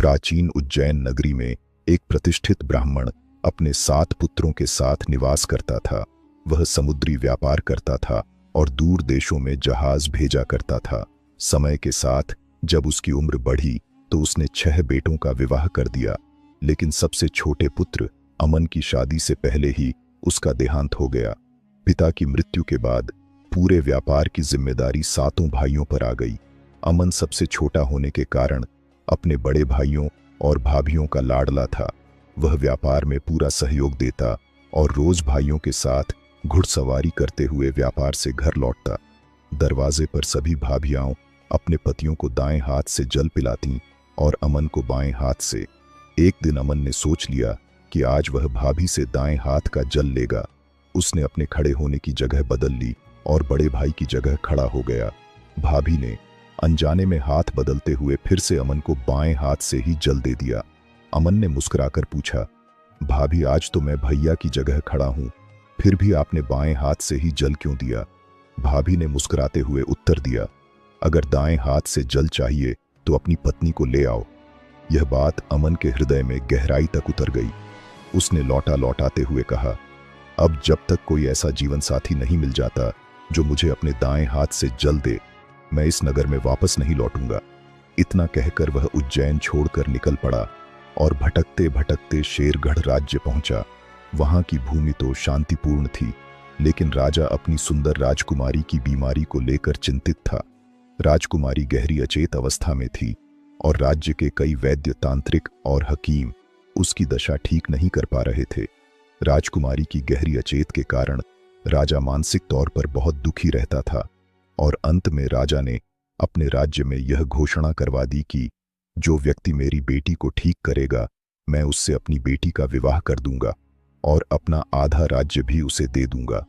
प्राचीन उज्जैन नगरी में एक प्रतिष्ठित ब्राह्मण अपने 7 पुत्रों के साथ निवास करता था। वह समुद्री व्यापार करता था और दूर देशों में जहाज भेजा करता था। समय के साथ जब उसकी उम्र बढ़ी तो उसने 6 बेटों का विवाह कर दिया, लेकिन सबसे छोटे पुत्र अमन की शादी से पहले ही उसका देहांत हो गया। पिता की मृत्यु के बाद पूरे व्यापार की जिम्मेदारी 7 भाइयों पर आ गई। अमन सबसे छोटा होने के कारण अपने बड़े भाइयों और भाभियों का लाडला था। वह व्यापार में पूरा सहयोग देता और रोज भाइयों के साथ घुड़सवारी करते हुए व्यापार से घर लौटता। दरवाजे पर सभी भाभियां अपने पतियों को दाएं हाथ से जल पिलाती और अमन को बाएं हाथ से। एक दिन अमन ने सोच लिया कि आज वह भाभी से दाएं हाथ का जल लेगा। उसने अपने खड़े होने की जगह बदल ली और बड़े भाई की जगह खड़ा हो गया। भाभी ने अनजाने में हाथ बदलते हुए फिर से अमन को बाएं हाथ से ही जल दे दिया। अमन ने मुस्कुराकर पूछा, भाभी आज तो मैं भैया की जगह खड़ा हूं, फिर भी आपने बाएं हाथ से ही जल क्यों दिया? भाभी ने मुस्कुराते हुए उत्तर दिया, अगर दाएं हाथ से जल चाहिए तो अपनी पत्नी को ले आओ। यह बात अमन के हृदय में गहराई तक उतर गई। उसने लौटा लौटाते हुए कहा, अब जब तक कोई ऐसा जीवन साथी नहीं मिल जाता जो मुझे अपने दाएं हाथ से जल दे, मैं इस नगर में वापस नहीं लौटूंगा। इतना कहकर वह उज्जैन छोड़कर निकल पड़ा और भटकते भटकते शेरगढ़ राज्य पहुंचा। वहां की भूमि तो शांतिपूर्ण थी, लेकिन राजा अपनी सुंदर राजकुमारी की बीमारी को लेकर चिंतित था। राजकुमारी गहरी अचेत अवस्था में थी और राज्य के कई वैद्य, तांत्रिक और हकीम उसकी दशा ठीक नहीं कर पा रहे थे। राजकुमारी की गहरी अचेत के कारण राजा मानसिक तौर पर बहुत दुखी रहता था और अंत में राजा ने अपने राज्य में यह घोषणा करवा दी कि जो व्यक्ति मेरी बेटी को ठीक करेगा, मैं उससे अपनी बेटी का विवाह कर दूंगा और अपना आधा राज्य भी उसे दे दूंगा।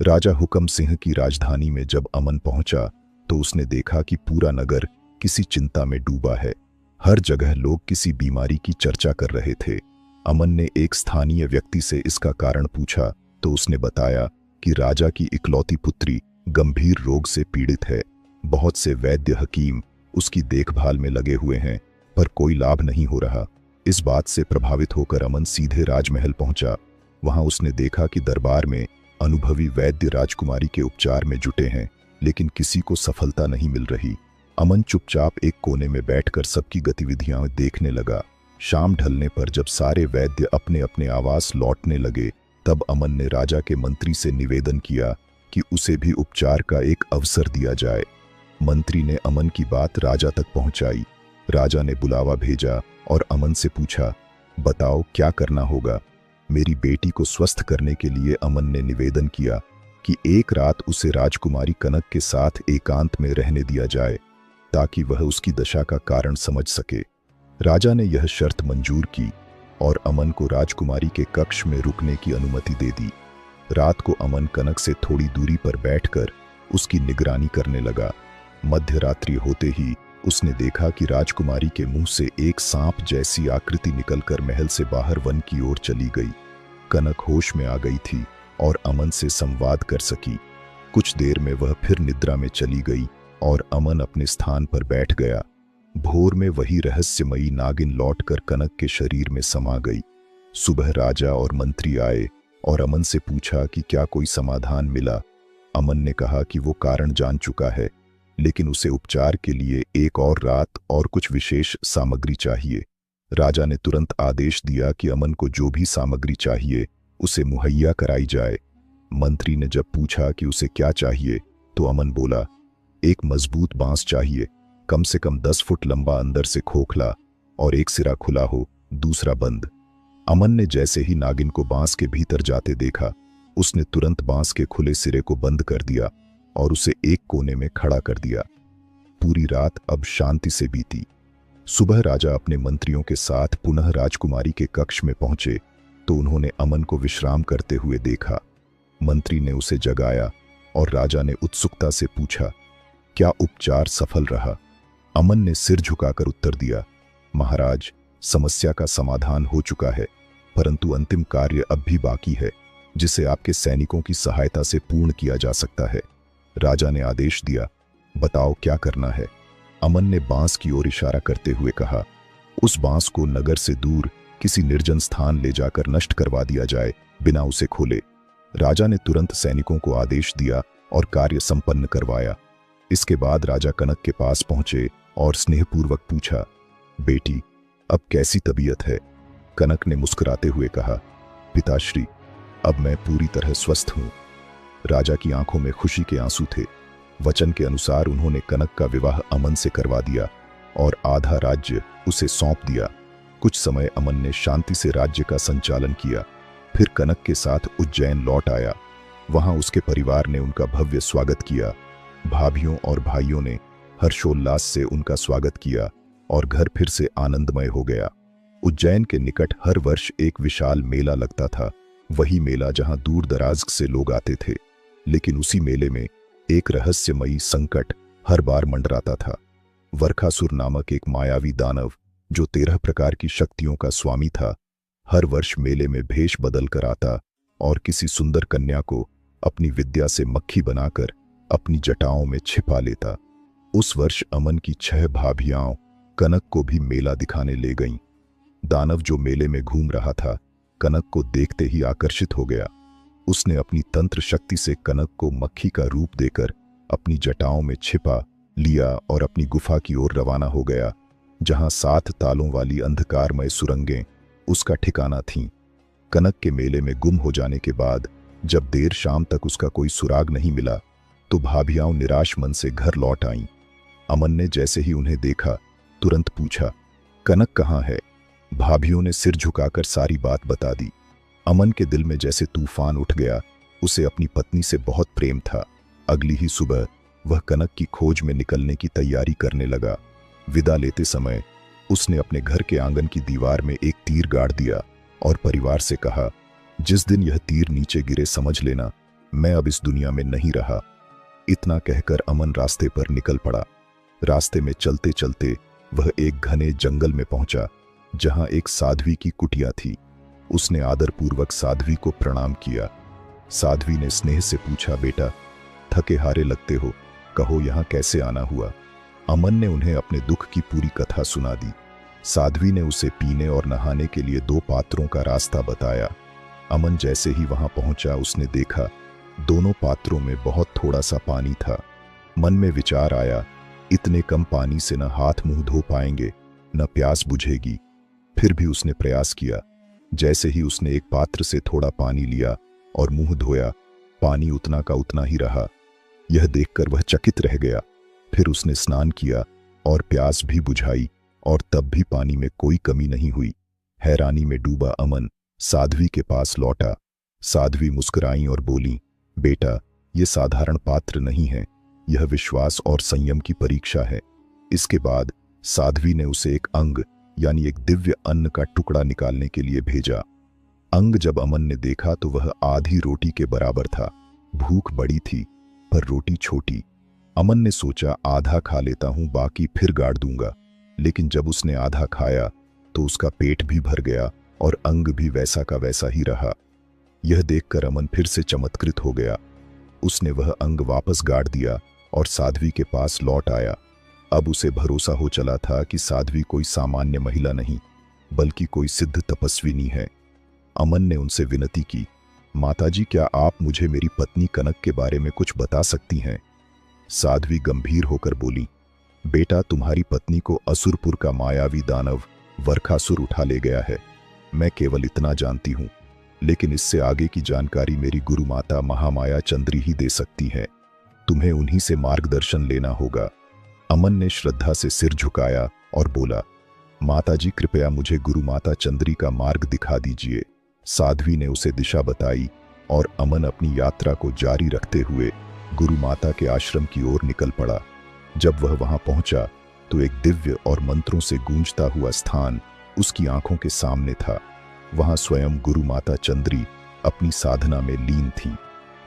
राजा हुकम सिंह की राजधानी में जब अमन पहुंचा तो उसने देखा कि पूरा नगर किसी चिंता में डूबा है। हर जगह लोग किसी बीमारी की चर्चा कर रहे थे। अमन ने एक स्थानीय व्यक्ति से इसका कारण पूछा तो उसने बताया कि राजा की इकलौती पुत्री गंभीर रोग से पीड़ित है। बहुत से वैद्य, हकीम उसकी देखभाल में लगे हुए हैं, पर कोई लाभ नहीं हो रहा। इस बात से प्रभावित होकर अमन सीधे राजमहल पहुंचा। वहां उसने देखा कि दरबार में अनुभवी वैद्य राजकुमारी के उपचार में जुटे हैं, लेकिन किसी को सफलता नहीं मिल रही। अमन चुपचाप एक कोने में बैठकर सबकी गतिविधियां देखने लगा। शाम ढलने पर जब सारे वैद्य अपने अपने आवास लौटने लगे, तब अमन ने राजा के मंत्री से निवेदन किया कि उसे भी उपचार का एक अवसर दिया जाए। मंत्री ने अमन की बात राजा तक पहुंचाई। राजा ने बुलावा भेजा और अमन से पूछा, बताओ क्या करना होगा? मेरी बेटी को स्वस्थ करने के लिए अमन ने निवेदन किया कि एक रात उसे राजकुमारी कनक के साथ एकांत में रहने दिया जाए, ताकि वह उसकी दशा का कारण समझ सके। राजा ने यह शर्त मंजूर की और अमन को राजकुमारी के कक्ष में रुकने की अनुमति दे दी। रात को अमन कनक से थोड़ी दूरी पर बैठकर उसकी निगरानी करने लगा। मध्य रात्रि होते ही उसने देखा कि राजकुमारी के मुंह से एक सांप जैसी आकृति निकलकर महल से बाहर वन की ओर चली गई। कनक होश में आ गई थी और अमन से संवाद कर सकी। कुछ देर में वह फिर निद्रा में चली गई और अमन अपने स्थान पर बैठ गया। भोर में वही रहस्यमयी नागिन लौटकर कनक के शरीर में समा गई। सुबह राजा और मंत्री आए और अमन से पूछा कि क्या कोई समाधान मिला। अमन ने कहा कि वो कारण जान चुका है, लेकिन उसे उपचार के लिए एक और रात और कुछ विशेष सामग्री चाहिए। राजा ने तुरंत आदेश दिया कि अमन को जो भी सामग्री चाहिए उसे मुहैया कराई जाए। मंत्री ने जब पूछा कि उसे क्या चाहिए तो अमन बोला, एक मजबूत बांस चाहिए, कम से कम 10 फुट लंबा, अंदर से खोखला और एक सिरा खुला हो, दूसरा बंद। अमन ने जैसे ही नागिन को बांस के भीतर जाते देखा, उसने तुरंत बांस के खुले सिरे को बंद कर दिया और उसे एक कोने में खड़ा कर दिया। पूरी रात अब शांति से बीती। सुबह राजा अपने मंत्रियों के साथ पुनः राजकुमारी के कक्ष में पहुंचे तो उन्होंने अमन को विश्राम करते हुए देखा। मंत्री ने उसे जगाया और राजा ने उत्सुकता से पूछा, क्या उपचार सफल रहा? अमन ने सिर झुकाकर उत्तर दिया, महाराज, समस्या का समाधान हो चुका है, परंतु अंतिम कार्य अब भी बाकी है, जिसे आपके सैनिकों की सहायता से पूर्ण किया जा सकता है। राजा ने आदेश दिया, बताओ क्या करना है? अमन ने बांस की ओर इशारा करते हुए कहा, उस बांस को नगर से दूर किसी निर्जन स्थान ले जाकर नष्ट करवा दिया जाए, बिना उसे खोले। राजा ने तुरंत सैनिकों को आदेश दिया और कार्य संपन्न करवाया। इसके बाद राजा कनक के पास पहुंचे और स्नेहपूर्वक पूछा, बेटी, अब कैसी तबीयत है? कनक ने मुस्कुराते हुए कहा, पिताश्री, अब मैं पूरी तरह स्वस्थ हूं। राजा की आंखों में खुशी के आंसू थे। वचन के अनुसार उन्होंने कनक का विवाह अमन से करवा दिया और आधा राज्य उसे सौंप दिया। कुछ समय अमन ने शांति से राज्य का संचालन किया, फिर कनक के साथ उज्जैन लौट आया। वहां उसके परिवार ने उनका भव्य स्वागत किया। भाभियों और भाइयों ने हर्षोल्लास से उनका स्वागत किया और घर फिर से आनंदमय हो गया। उज्जैन के निकट हर वर्ष एक विशाल मेला लगता था, वही मेला जहां दूर दराज से लोग आते थे। लेकिन उसी मेले में एक रहस्यमयी संकट हर बार मंडराता था। वरखासुर नामक एक मायावी दानव, जो 13 प्रकार की शक्तियों का स्वामी था, हर वर्ष मेले में भेष बदल कर आता और किसी सुंदर कन्या को अपनी विद्या से मक्खी बनाकर अपनी जटाओं में छिपा लेता। उस वर्ष अमन की 6 भाभियां कनक को भी मेला दिखाने ले गईं। दानव जो मेले में घूम रहा था, कनक को देखते ही आकर्षित हो गया। उसने अपनी तंत्र शक्ति से कनक को मक्खी का रूप देकर अपनी जटाओं में छिपा लिया और अपनी गुफा की ओर रवाना हो गया, जहां 7 तालों वाली अंधकारमय सुरंगें उसका ठिकाना थीं। कनक के मेले में गुम हो जाने के बाद जब देर शाम तक उसका कोई सुराग नहीं मिला, तो भाभियां निराश मन से घर लौट आईं। अमन ने जैसे ही उन्हें देखा, तुरंत पूछा, कनक कहाँ है? भाभियों ने सिर झुकाकर सारी बात बता दी। अमन के दिल में जैसे तूफान उठ गया। उसे अपनी पत्नी से बहुत प्रेम था। अगली ही सुबह वह कनक की खोज में निकलने की तैयारी करने लगा। विदा लेते समय उसने अपने घर के आंगन की दीवार में एक तीर गाड़ दिया और परिवार से कहा, जिस दिन यह तीर नीचे गिरे समझ लेना मैं अब इस दुनिया में नहीं रहा। इतना कहकर अमन रास्ते पर निकल पड़ा। रास्ते में चलते चलते वह एक घने जंगल में पहुंचा, जहां एक साध्वी की कुटिया थी। उसने आदरपूर्वक साध्वी को प्रणाम किया। साध्वी ने स्नेह से पूछा, बेटा, थके हारे लगते हो, कहो यहां कैसे आना हुआ? अमन ने उन्हें अपने दुख की पूरी कथा सुना दी। साध्वी ने उसे पीने और नहाने के लिए 2 पात्रों का रास्ता बताया। अमन जैसे ही वहां पहुंचा, उसने देखा दोनों पात्रों में बहुत थोड़ा सा पानी था। मन में विचार आया, इतने कम पानी से न हाथ मुंह धो पाएंगे, न प्यास बुझेगी। फिर भी उसने प्रयास किया। जैसे ही उसने एक पात्र से थोड़ा पानी लिया और मुंह धोया, पानी उतना का उतना ही रहा। यह देखकर वह चकित रह गया। फिर उसने स्नान किया और प्यास भी बुझाई, और तब भी पानी में कोई कमी नहीं हुई। हैरानी में डूबा अमन साध्वी के पास लौटा। साध्वी मुस्कुराई और बोली, बेटा, यह साधारण पात्र नहीं है, यह विश्वास और संयम की परीक्षा है। इसके बाद साध्वी ने उसे एक अंग यानी एक दिव्य अन्न का टुकड़ा निकालने के लिए भेजा। अंग जब अमन ने देखा तो वह आधी रोटी के बराबर था। भूख बड़ी थी पर रोटी छोटी। अमन ने सोचा, आधा खा लेता हूं, बाकी फिर गाड़ दूंगा। लेकिन जब उसने आधा खाया तो उसका पेट भी भर गया और अंग भी वैसा का वैसा ही रहा। यह देखकर अमन फिर से चमत्कृत हो गया। उसने वह अंग वापस गाड़ दिया और साध्वी के पास लौट आया। अब उसे भरोसा हो चला था कि साध्वी कोई सामान्य महिला नहीं, बल्कि कोई सिद्ध तपस्विनी है। अमन ने उनसे विनती की, माताजी, क्या आप मुझे मेरी पत्नी कनक के बारे में कुछ बता सकती हैं? साध्वी गंभीर होकर बोली, बेटा, तुम्हारी पत्नी को असुरपुर का मायावी दानव वरखासुर उठा ले गया है। मैं केवल इतना जानती हूं, लेकिन इससे आगे की जानकारी मेरी गुरु माता महामाया चंद्री ही दे सकती है। तुम्हें उन्हीं से मार्गदर्शन लेना होगा। अमन ने श्रद्धा से सिर झुकाया और बोला, माताजी, कृपया मुझे गुरु माता चंद्री का मार्ग दिखा दीजिए। साध्वी ने उसे दिशा बताई और अमन अपनी यात्रा को जारी रखते हुए गुरु माता के आश्रम की ओर निकल पड़ा। जब वह वहां पहुंचा तो एक दिव्य और मंत्रों से गूंजता हुआ स्थान उसकी आंखों के सामने था। वहां स्वयं गुरु माता चंद्री अपनी साधना में लीन थी।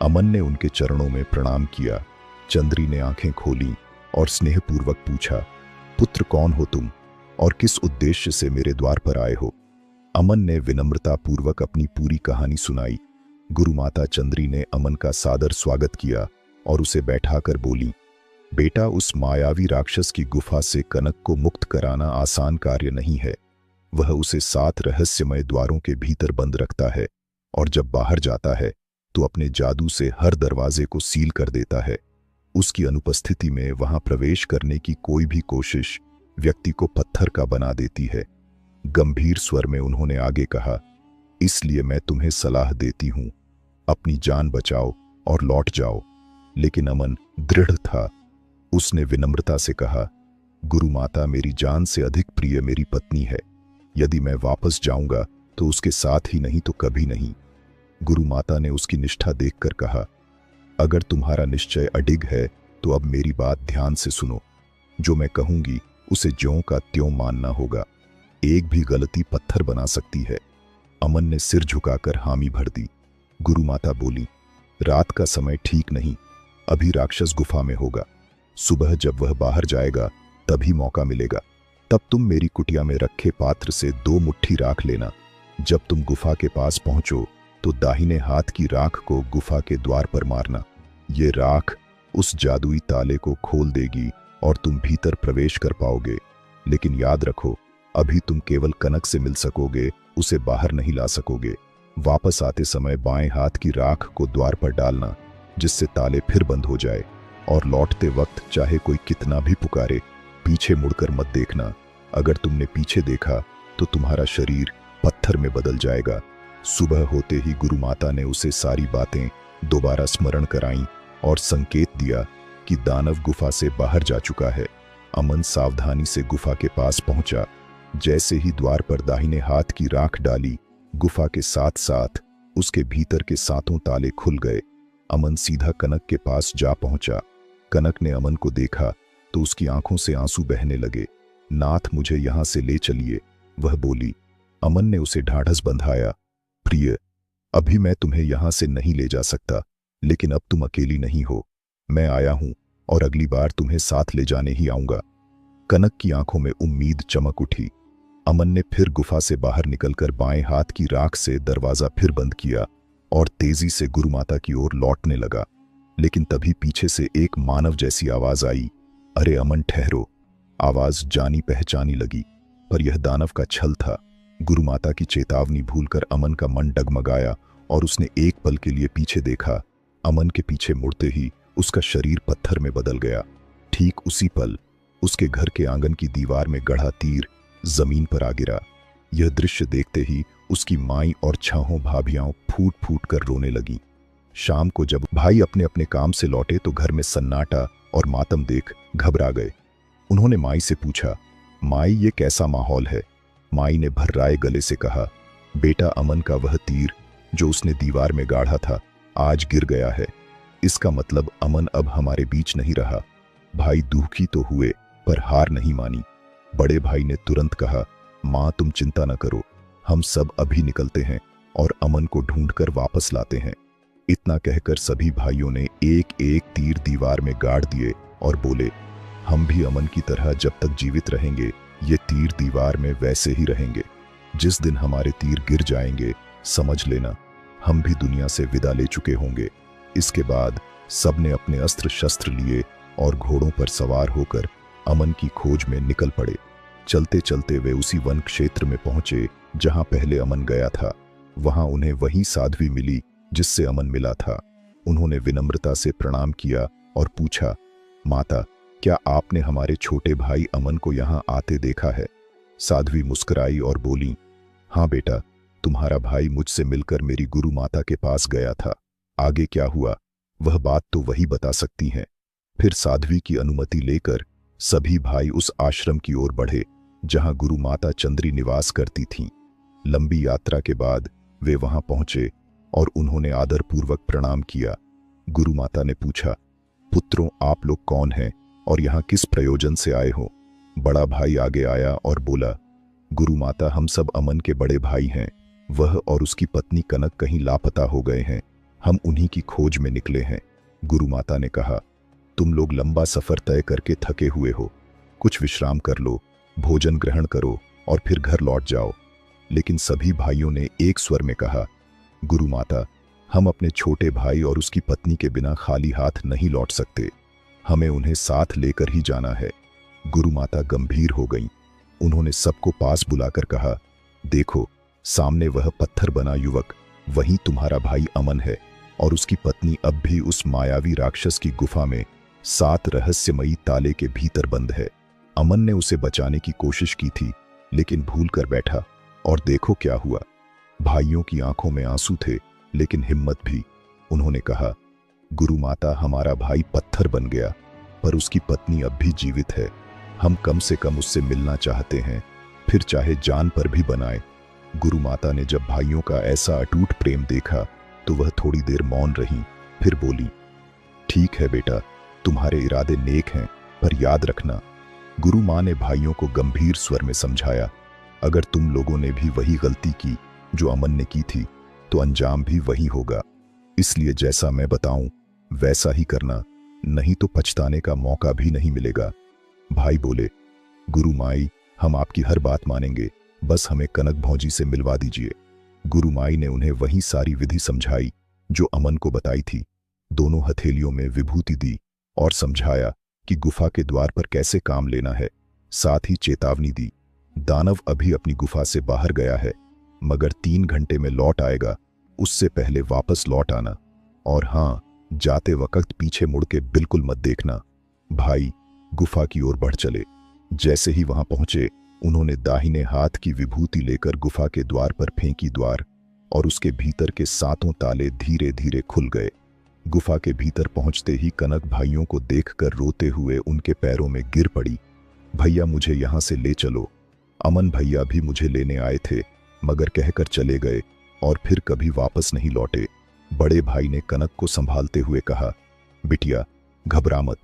अमन ने उनके चरणों में प्रणाम किया। चंद्री ने आंखें खोली और स्नेहपूर्वक पूछा, पुत्र, कौन हो तुम और किस उद्देश्य से मेरे द्वार पर आए हो? अमन ने विनम्रता पूर्वक अपनी पूरी कहानी सुनाई। गुरु माता चंद्री ने अमन का सादर स्वागत किया और उसे बैठाकर बोली, बेटा, उस मायावी राक्षस की गुफा से कनक को मुक्त कराना आसान कार्य नहीं है। वह उसे 7 रहस्यमय द्वारों के भीतर बंद रखता है और जब बाहर जाता है तो अपने जादू से हर दरवाजे को सील कर देता है। उसकी अनुपस्थिति में वहां प्रवेश करने की कोई भी कोशिश व्यक्ति को पत्थर का बना देती है। गंभीर स्वर में उन्होंने आगे कहा, इसलिए मैं तुम्हें सलाह देती हूं, अपनी जान बचाओ और लौट जाओ। लेकिन अमन दृढ़ था। उसने विनम्रता से कहा, गुरु माता, मेरी जान से अधिक प्रिय मेरी पत्नी है। यदि मैं वापस जाऊंगा तो उसके साथ ही, नहीं तो कभी नहीं। गुरु माता ने उसकी निष्ठा देखकर कहा, अगर तुम्हारा निश्चय अडिग है तो अब मेरी बात ध्यान से सुनो। जो मैं कहूंगी उसे ज्यों का त्यों मानना होगा। एक भी गलती पत्थर बना सकती है। अमन ने सिर झुकाकर हामी भर दी। गुरु माता बोली, रात का समय ठीक नहीं, अभी राक्षस गुफा में होगा। सुबह जब वह बाहर जाएगा तभी मौका मिलेगा। तब तुम मेरी कुटिया में रखे पात्र से 2 मुट्ठी राख लेना। जब तुम गुफा के पास पहुंचो तो दाहिने हाथ की राख को गुफा के द्वार पर मारना। ये राख उस जादुई ताले को खोल देगी और तुम भीतर प्रवेश कर पाओगे। लेकिन याद रखो, अभी तुम केवल कनक से मिल सकोगे, उसे बाहर नहीं ला सकोगे। वापस आते समय बाएं हाथ की राख को द्वार पर डालना, जिससे ताले फिर बंद हो जाए। और लौटते वक्त चाहे कोई कितना भी पुकारे, पीछे मुड़कर मत देखना। अगर तुमने पीछे देखा तो तुम्हारा शरीर पत्थर में बदल जाएगा। सुबह होते ही गुरु माता ने उसे सारी बातें दोबारा स्मरण कराईं और संकेत दिया कि दानव गुफा से बाहर जा चुका है। अमन सावधानी से गुफा के पास पहुंचा। जैसे ही द्वार पर दाहिने हाथ की राख डाली, गुफा के साथ साथ उसके भीतर के 7 ताले खुल गए। अमन सीधा कनक के पास जा पहुंचा। कनक ने अमन को देखा तो उसकी आंखों से आंसू बहने लगे। नाथ, मुझे यहां से ले चलिए, वह बोली। अमन ने उसे ढाढ़स बंधाया। प्रिय, अभी मैं तुम्हें यहां से नहीं ले जा सकता, लेकिन अब तुम अकेली नहीं हो। मैं आया हूं और अगली बार तुम्हें साथ ले जाने ही आऊंगा। कनक की आंखों में उम्मीद चमक उठी। अमन ने फिर गुफा से बाहर निकलकर बाएं हाथ की राख से दरवाजा फिर बंद किया और तेजी से गुरुमाता की ओर लौटने लगा। लेकिन तभी पीछे से एक मानव जैसी आवाज आई, अरे अमन ठहरो। आवाज जानी पहचानी लगी, पर यह दानव का छल था। गुरुमाता की चेतावनी भूलकर अमन का मन डगमगाया और उसने एक पल के लिए पीछे देखा। अमन के पीछे मुड़ते ही उसका शरीर पत्थर में बदल गया। ठीक उसी पल उसके घर के आंगन की दीवार में गढ़ा तीर जमीन पर आ गिरा। यह दृश्य देखते ही उसकी माई और 6 भाभियां फूट फूट कर रोने लगी। शाम को जब भाई अपने अपने काम से लौटे तो घर में सन्नाटा और मातम देख घबरा गए। उन्होंने माई से पूछा, माई ये कैसा माहौल है? माई ने भर्राए गले से कहा, बेटा अमन का वह तीर जो उसने दीवार में गाढ़ा था आज गिर गया है। इसका मतलब अमन अब हमारे बीच नहीं रहा। भाई दुखी तो हुए पर हार नहीं मानी। बड़े भाई ने तुरंत कहा, मां तुम चिंता न करो, हम सब अभी निकलते हैं और अमन को ढूंढकर वापस लाते हैं। इतना कहकर सभी भाइयों ने एक एक तीर दीवार में गाड़ दिए और बोले, हम भी अमन की तरह जब तक जीवित रहेंगे ये तीर दीवार में वैसे ही रहेंगे। जिस दिन हमारे तीर गिर जाएंगे समझ लेना हम भी दुनिया से विदा ले चुके होंगे। इसके बाद सबने अपने अस्त्र शस्त्र लिए और घोड़ों पर सवार होकर अमन की खोज में निकल पड़े। चलते चलते वे उसी वन क्षेत्र में पहुंचे जहां पहले अमन गया था। वहां उन्हें वही साध्वी मिली जिससे अमन मिला था। उन्होंने विनम्रता से प्रणाम किया और पूछा, माता क्या आपने हमारे छोटे भाई अमन को यहाँ आते देखा है? साध्वी मुस्कुराई और बोली, हाँ बेटा, तुम्हारा भाई मुझसे मिलकर मेरी गुरु माता के पास गया था। आगे क्या हुआ वह बात तो वही बता सकती हैं। फिर साध्वी की अनुमति लेकर सभी भाई उस आश्रम की ओर बढ़े जहां गुरु माता चंद्री निवास करती थीं। लंबी यात्रा के बाद वे वहां पहुंचे और उन्होंने आदरपूर्वक प्रणाम किया। गुरु माता ने पूछा, पुत्रों आप लोग कौन हैं और यहाँ किस प्रयोजन से आए हो? बड़ा भाई आगे आया और बोला, गुरु माता हम सब अमन के बड़े भाई हैं। वह और उसकी पत्नी कनक कहीं लापता हो गए हैं। हम उन्हीं की खोज में निकले हैं। गुरु माता ने कहा, तुम लोग लंबा सफर तय करके थके हुए हो, कुछ विश्राम कर लो, भोजन ग्रहण करो और फिर घर लौट जाओ। लेकिन सभी भाइयों ने एक स्वर में कहा, गुरु माता हम अपने छोटे भाई और उसकी पत्नी के बिना खाली हाथ नहीं लौट सकते। हमें उन्हें साथ लेकर ही जाना है। गुरु माता गंभीर हो गईं। उन्होंने सबको पास बुलाकर कहा, देखो, सामने वह पत्थर बना युवक, वही तुम्हारा भाई अमन है, और उसकी पत्नी अब भी उस मायावी राक्षस की गुफा में 7 रहस्यमयी ताले के भीतर बंद है। अमन ने उसे बचाने की कोशिश की थी, लेकिन भूल कर बैठा, और देखो क्या हुआ। भाइयों की आंखों में आंसू थे, लेकिन हिम्मत भी। उन्होंने कहा, गुरु माता, हमारा भाई पत्थर बन गया, पर उसकी पत्नी अब भी जीवित है। हम कम से कम उससे मिलना चाहते हैं, फिर चाहे जान पर भी बनाए। गुरु माता ने जब भाइयों का ऐसा अटूट प्रेम देखा तो वह थोड़ी देर मौन रही, फिर बोली, ठीक है बेटा, तुम्हारे इरादे नेक हैं, पर याद रखना। गुरु माँ ने भाइयों को गंभीर स्वर में समझाया, अगर तुम लोगों ने भी वही गलती की जो अमन ने की थी, तो अंजाम भी वही होगा। इसलिए जैसा मैं बताऊं वैसा ही करना, नहीं तो पछताने का मौका भी नहीं मिलेगा। भाई बोले, गुरु माई, हम आपकी हर बात मानेंगे, बस हमें कनक भौजी से मिलवा दीजिए। गुरु माई ने उन्हें वही सारी विधि समझाई जो अमन को बताई थी। दोनों हथेलियों में विभूति दी और समझाया कि गुफा के द्वार पर कैसे काम लेना है। साथ ही चेतावनी दी, दानव अभी अपनी गुफा से बाहर गया है, मगर 3 घंटे में लौट आएगा, उससे पहले वापस लौट आना, और हाँ, जाते वक्त पीछे मुड़ के बिल्कुल मत देखना। भाई गुफा की ओर बढ़ चले। जैसे ही वहां पहुंचे, उन्होंने दाहिने हाथ की विभूति लेकर गुफा के द्वार पर फेंकी द्वार, और उसके भीतर के 7 ताले धीरे धीरे खुल गए। गुफा के भीतर पहुंचते ही कनक भाइयों को देखकर रोते हुए उनके पैरों में गिर पड़ी। भैया, मुझे यहां से ले चलो। अमन भैया भी मुझे लेने आए थे, मगर कहकर चले गए और फिर कभी वापस नहीं लौटे। बड़े भाई ने कनक को संभालते हुए कहा, बिटिया घबरा मत,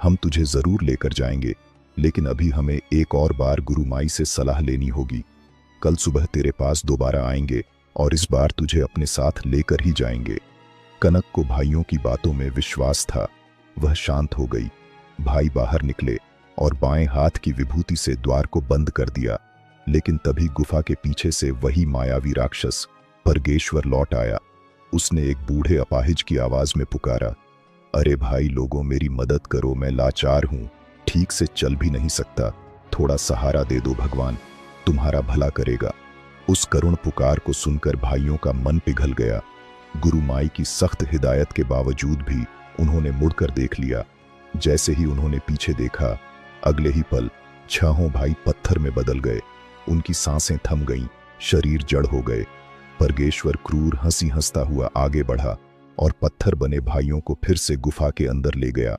हम तुझे जरूर लेकर जाएंगे, लेकिन अभी हमें एक और बार गुरु माई से सलाह लेनी होगी। कल सुबह तेरे पास दोबारा आएंगे और इस बार तुझे अपने साथ लेकर ही जाएंगे। कनक को भाइयों की बातों में विश्वास था। वह शांत हो गई। भाई बाहर निकले और बाएं हाथ की विभूति से द्वार को बंद कर दिया, लेकिन तभी गुफा के पीछे से वही मायावी राक्षस परगेश्वर लौट आया। उसने एक बूढ़े अपाहिज की आवाज में पुकारा, अरे भाई लोगों, मेरी मदद करो, मैं लाचार हूं, ठीक से चल भी नहीं सकता, थोड़ा सहारा दे दो, भगवान तुम्हारा भला करेगा। उस करुण पुकार को सुनकर भाइयों का मन पिघल गया। गुरु माई की सख्त हिदायत के बावजूद भी उन्होंने मुड़कर देख लिया। जैसे ही उन्होंने पीछे देखा, अगले ही पल 6 भाई पत्थर में बदल गए। उनकी सांसें थम गईं, शरीर जड़ हो गए। परगेश्वर क्रूर हंसी हंसता हुआ आगे बढ़ा और पत्थर बने भाइयों को फिर से गुफा के अंदर ले गया।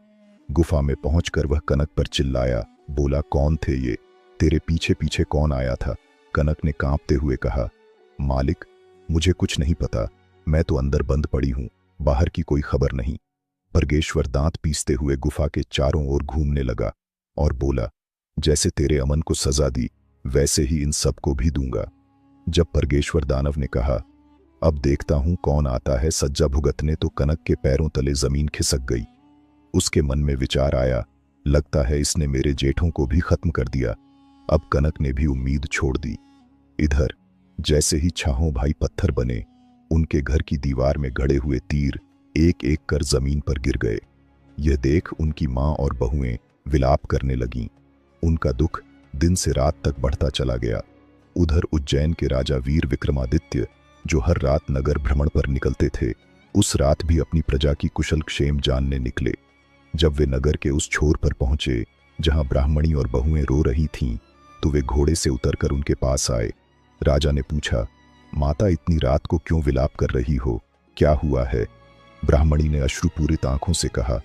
गुफा में पहुंचकर वह कनक पर चिल्लाया, बोला, कौन थे ये? तेरे पीछे पीछे कौन आया था? कनक ने कांपते हुए कहा, मालिक मुझे कुछ नहीं पता, मैं तो अंदर बंद पड़ी हूं, बाहर की कोई खबर नहीं। परगेश्वर दांत पीसते हुए गुफा के चारों ओर घूमने लगा और बोला, जैसे तेरे अमन को सजा दी, वैसे ही इन सबको भी दूंगा। जब परगेश्वर दानव ने कहा, अब देखता हूं कौन आता है सज्जा भुगतने, तो कनक के पैरों तले जमीन खिसक गई। उसके मन में विचार आया, लगता है इसने मेरे जेठों को भी खत्म कर दिया। अब कनक ने भी उम्मीद छोड़ दी। इधर जैसे ही 6 भाई पत्थर बने, उनके घर की दीवार में गड़े हुए तीर एक एक कर जमीन पर गिर गए। यह देख उनकी मां और बहुएं विलाप करने लगीं। उनका दुख दिन से रात तक बढ़ता चला गया। उधर उज्जैन के राजा वीर विक्रमादित्य, जो हर रात नगर भ्रमण पर निकलते थे, उस रात भी अपनी प्रजा की कुशल क्षेम जानने निकले। जब वे नगर के उस छोर पर पहुंचे जहां ब्राह्मणी और बहुएं रो रही थीं, तो वे घोड़े से उतरकर उनके पास आए। राजा ने पूछा, माता इतनी रात को क्यों विलाप कर रही हो, क्या हुआ है? ब्राह्मणी ने अश्रुपूरित आंखों से कहा,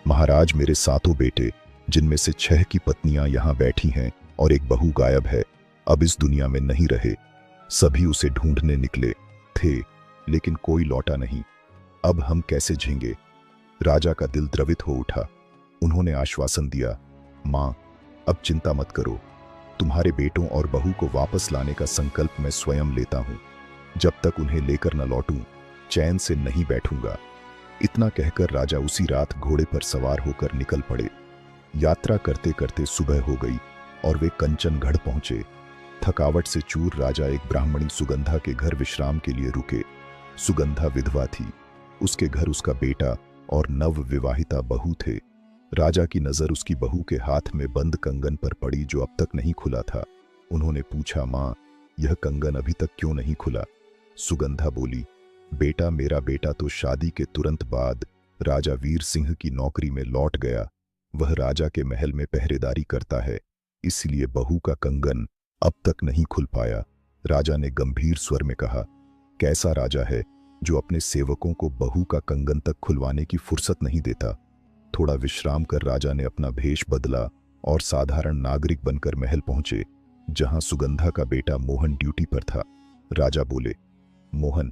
महाराज, मेरे 7 बेटे, जिनमें से 6 की पत्नियां यहां बैठी हैं और एक बहू गायब है, अब इस दुनिया में नहीं रहे। सभी उसे ढूंढने निकले थे, लेकिन कोई लौटा नहीं। अब हम कैसे झेंगे? राजा का दिल द्रवित हो उठा। उन्होंने आश्वासन दिया, मां, अब चिंता मत करो, तुम्हारे बेटों और बहू को वापस लाने का संकल्प मैं स्वयं लेता हूं। जब तक उन्हें लेकर न लौटूं, चैन से नहीं बैठूंगा। इतना कहकर राजा उसी रात घोड़े पर सवार होकर निकल पड़े। यात्रा करते करते सुबह हो गई और वे कंचनगढ़ पहुंचे। थकावट से चूर राजा एक ब्राह्मणी सुगंधा के घर विश्राम के लिए रुके। सुगंधा विधवा थी। उसके घर उसका बेटा और नव विवाहिता बहू थे। राजा की नजर उसकी बहू के हाथ में बंद कंगन पर पड़ी, जो अब तक नहीं खुला था। उन्होंने पूछा, माँ, यह कंगन अभी तक क्यों नहीं खुला? सुगंधा बोली, बेटा, मेरा बेटा तो शादी के तुरंत बाद राजा वीर सिंह की नौकरी में लौट गया। वह राजा के महल में पहरेदारी करता है, इसलिए बहू का कंगन अब तक नहीं खुल पाया। राजा ने गंभीर स्वर में कहा, कैसा राजा है जो अपने सेवकों को बहू का कंगन तक खुलवाने की फुर्सत नहीं देता? थोड़ा विश्राम कर राजा ने अपना भेष बदला और साधारण नागरिक बनकर महल पहुंचे, जहां सुगंधा का बेटा मोहन ड्यूटी पर था। राजा बोले, मोहन,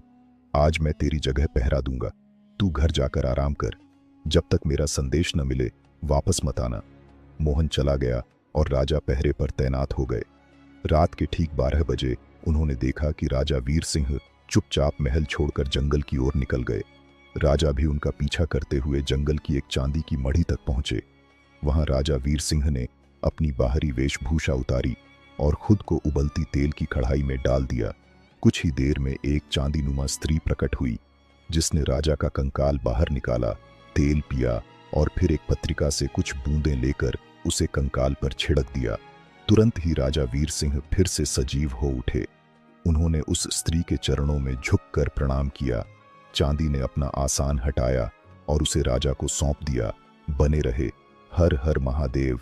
आज मैं तेरी जगह पहरा दूंगा। तू घर जाकर आराम कर। जब तक मेरा संदेश न मिले वापस मत आना। मोहन चला गया और राजा पहरे पर तैनात हो गए। रात के ठीक 12 बजे उन्होंने देखा कि राजा वीर सिंह चुपचाप महल छोड़कर जंगल की ओर निकल गए। राजा भी उनका पीछा करते हुए जंगल की एक चांदी की मढ़ी तक पहुंचे। वहां राजा वीर सिंह ने अपनी बाहरी वेशभूषा उतारी और खुद को उबलती तेल की कढ़ाई में डाल दिया। कुछ ही देर में एक चांदीनुमा स्त्री प्रकट हुई, जिसने राजा का कंकाल बाहर निकाला, तेल पिया और फिर एक पत्रिका से कुछ बूंदें लेकर उसे कंकाल पर छिड़क दिया। तुरंत ही राजा वीर सिंह फिर से सजीव हो उठे। उन्होंने उस स्त्री के चरणों में झुककर प्रणाम किया। चांदी ने अपना आसान हटाया और उसे राजा को सौंप दिया। बने रहे। हर हर महादेव।